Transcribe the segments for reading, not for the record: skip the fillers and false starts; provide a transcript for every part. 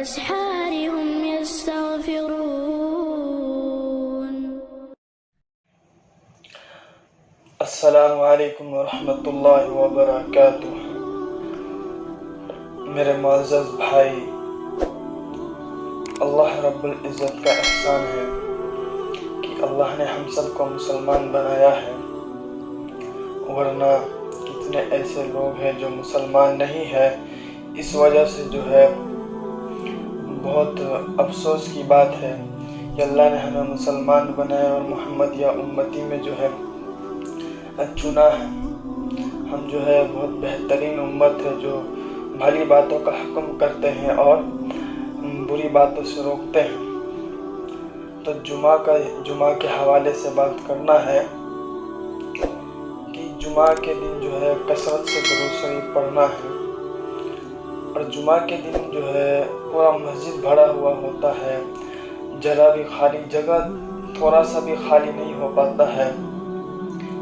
وبالأسحار هم يستغفرون. السلام علیکم ورحمۃ اللہ وبرکاتہ۔ میرے معزز بھائی، اللہ رب العزت کا احسان ہے کہ اللہ نے ہم سب کو مسلمان بنایا ہے، ورنہ کتنے ایسے لوگ ہیں جو مسلمان نہیں ہے۔ اس وجہ سے جو ہے بہت افسوس کی بات ہے کہ اللہ نے ہمیں مسلمان بنایا اور محمد یا امتی میں جو ہے چنا ہے۔ ہم جو ہے بہت بہترین امت ہے جو بھلی باتوں کا حکم کرتے ہیں اور بری باتوں سے روکتے ہیں۔ تو جمعہ کے حوالے سے بات کرنا ہے کہ جمعہ کے دن جو ہے کثرت سے درود شریف پڑھنا ہے، اور جمعہ کے دن جو ہے پورا مسجد بھرا ہوا ہوتا ہے، ذرا بھی خالی جگہ تھوڑا سا بھی خالی نہیں ہو پاتا ہے۔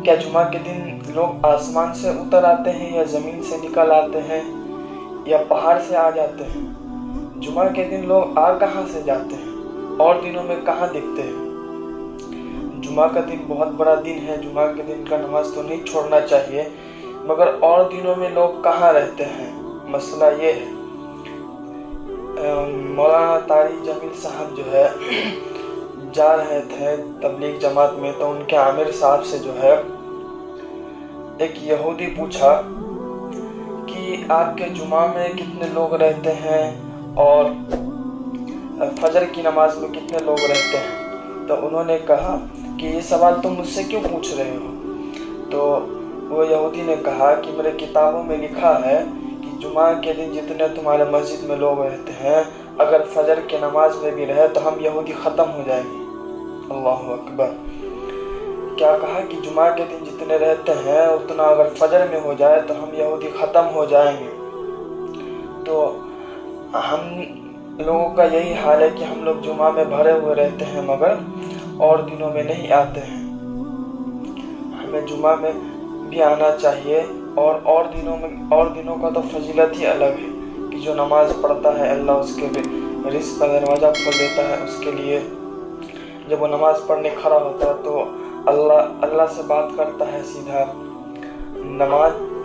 کیا جمعہ کے دن لوگ آسمان سے اتر آتے ہیں یا زمین سے نکل آتے ہیں یا پہاڑ سے آ جاتے ہیں؟ جمعہ کے دن لوگ آ کہاں سے جاتے ہیں؟ اور دنوں میں کہاں دکھتے ہیں؟ جمعہ کا دن بہت بڑا دن ہے، جمعہ کے دن کا نماز تو نہیں چھوڑنا چاہیے، مگر اور دنوں میں لوگ کہاں رہتے ہیں؟ مسئلہ یہ ہے۔ مولانا طارق جمیل صاحب جو ہے جا رہے تھے تبلیغ جماعت میں، تو ان کے عامر صاحب سے جو ہے ایک یہودی پوچھا کہ آپ کے جمعہ میں کتنے لوگ رہتے ہیں اور فجر کی نماز میں کتنے لوگ رہتے ہیں؟ تو انہوں نے کہا کہ یہ سوال تم مجھ سے کیوں پوچھ رہے ہو؟ تو وہ یہودی نے کہا کہ میرے کتابوں میں لکھا ہے کہ جمعہ کے دن جتنے تمہارے مسجد میں لوگ رہتے ہیں، اگر فجر کی نماز میں بھی رہے تو ہم یہودی ختم ہو جائیں گے۔ اللہ اکبر! کیا کہا کہ جمعہ کے دن جتنے رہتے ہیں اتنا اگر فجر میں ہو جائے تو ہم یہودی ختم ہو جائیں گے۔ تو ہم لوگوں کا یہی حال ہے کہ ہم لوگ جمعہ میں بھرے ہوئے رہتے ہیں مگر اور دنوں میں نہیں آتے ہیں۔ ہمیں جمعہ میں بھی آنا چاہیے، اور دنوں کا تو فضیلت ہی الگ ہے کہ جو نماز پڑھتا ہے اللہ اس کے رزق کا دروازہ کھول دیتا ہے اس کے لیے۔ جب وہ نماز پڑھنے کھڑا ہوتا ہے تو اللہ سے بات کرتا ہے سیدھا۔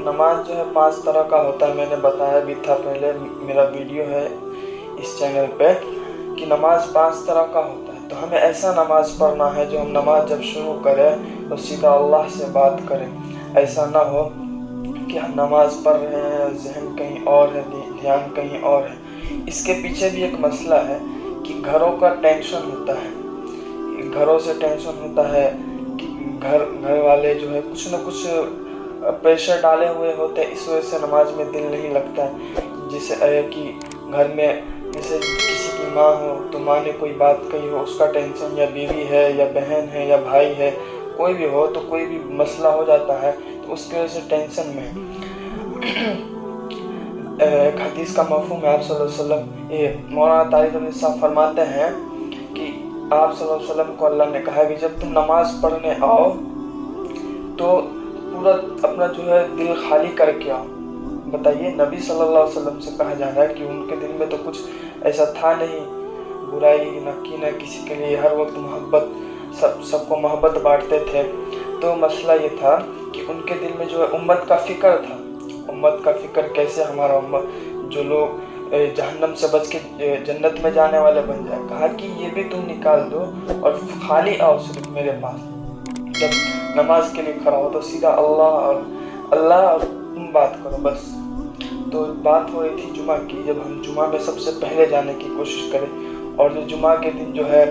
نماز جو ہے 5 طرح کا ہوتا ہے، میں نے بتایا بھی تھا پہلے، میرا ویڈیو ہے اس چینل پہ کہ نماز 5 طرح کا ہوتا ہے۔ تو ہمیں ایسا نماز پڑھنا ہے جو ہم نماز جب شروع کریں تو سیدھا اللہ سے بات کریں۔ ایسا نہ ہو کہ ہم نماز پڑھ رہے ہیں ذہن کہیں اور ہے، دھیان کہیں اور ہے۔ اس کے پیچھے بھی ایک مسئلہ ہے کہ گھروں کا ٹینشن ہوتا ہے، گھروں سے ٹینشن ہوتا ہے کہ گھر والے جو ہے کچھ نہ کچھ پریشر ڈالے ہوئے ہوتے ہیں، اس وجہ سے نماز میں دل نہیں لگتا ہے۔ جیسے کہ گھر میں جیسے کسی کی ماں ہو تو ماں نے کوئی بات کہی ہو، اس کا ٹینشن، یا بیوی ہے یا بہن ہے یا بھائی ہے، کوئی بھی ہو تو کوئی بھی مسئلہ ہو جاتا ہے تو اس کی وجہ سے ٹینشن میں ایک حدیث کا مفہوم ہے، آپ صلی اللہ علیہ وسلم مولانا طارق جمیل صاحب فرماتے ہیں کہ آپ صلی اللہ علیہ وسلم کو اللہ نے کہا کہ جب تم نماز پڑھنے آؤ تو پورا اپنا جو ہے دل خالی کر کے آؤ۔ بتائیے، نبی صلی اللہ علیہ وسلم سے کہا جا رہا ہے کہ ان کے دل میں تو کچھ ایسا تھا نہیں، برائی نہ کی نہ کسی کے لیے، ہر وقت محبت، سب کو محبت بانٹتے تھے۔ تو مسئلہ یہ تھا کہ ان کے دل میں جو ہے امت کا فکر تھا۔ امت کا فکر کیسے ہمارا امت جو لوگ جہنم سے بچ کے جنت میں جانے والے بن جائے۔ کہا کہ یہ بھی تم نکال دو اور خالی آؤ صرف میرے پاس۔ جب نماز کے لیے کھڑا ہو تو سیدھا اللہ اور تم بات کرو بس۔ تو بات ہو رہی تھی جمعہ کی، جب ہم جمعہ میں سب سے پہلے جانے کی کوشش کریں، اور جو جمعہ کے دن جو ہے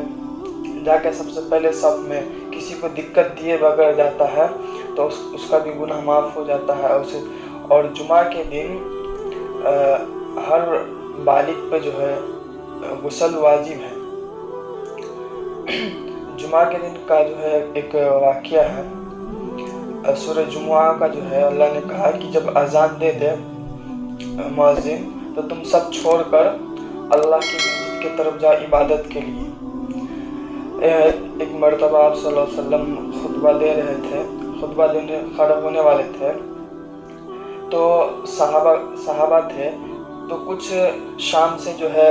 جا کے سب سے پہلے صف میں کسی کو دقت دیے بغیر جاتا ہے تو اس کا بھی گناہ معاف ہو جاتا ہے اسے۔ اور جمعہ کے دن ہر بالغ پہ جو ہے غسل واجب ہے۔ جمعہ کے دن کا جو ہے ایک واقعہ ہے، سورہ جمعہ کا جو ہے اللہ نے کہا کہ جب اذان دے دے مؤذن تو تم سب چھوڑ کر اللہ کی مسجد کی طرف جاؤ عبادت کے لیے۔ ایک مرتبہ آپ صلی اللہ علیہ وسلم خطبہ دے رہے تھے، خطبہ دینے کھڑے ہونے والے تھے، تو صحابہ تھے، تو کچھ شام سے جو ہے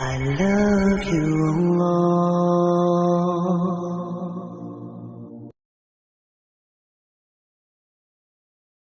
I love you, Allah.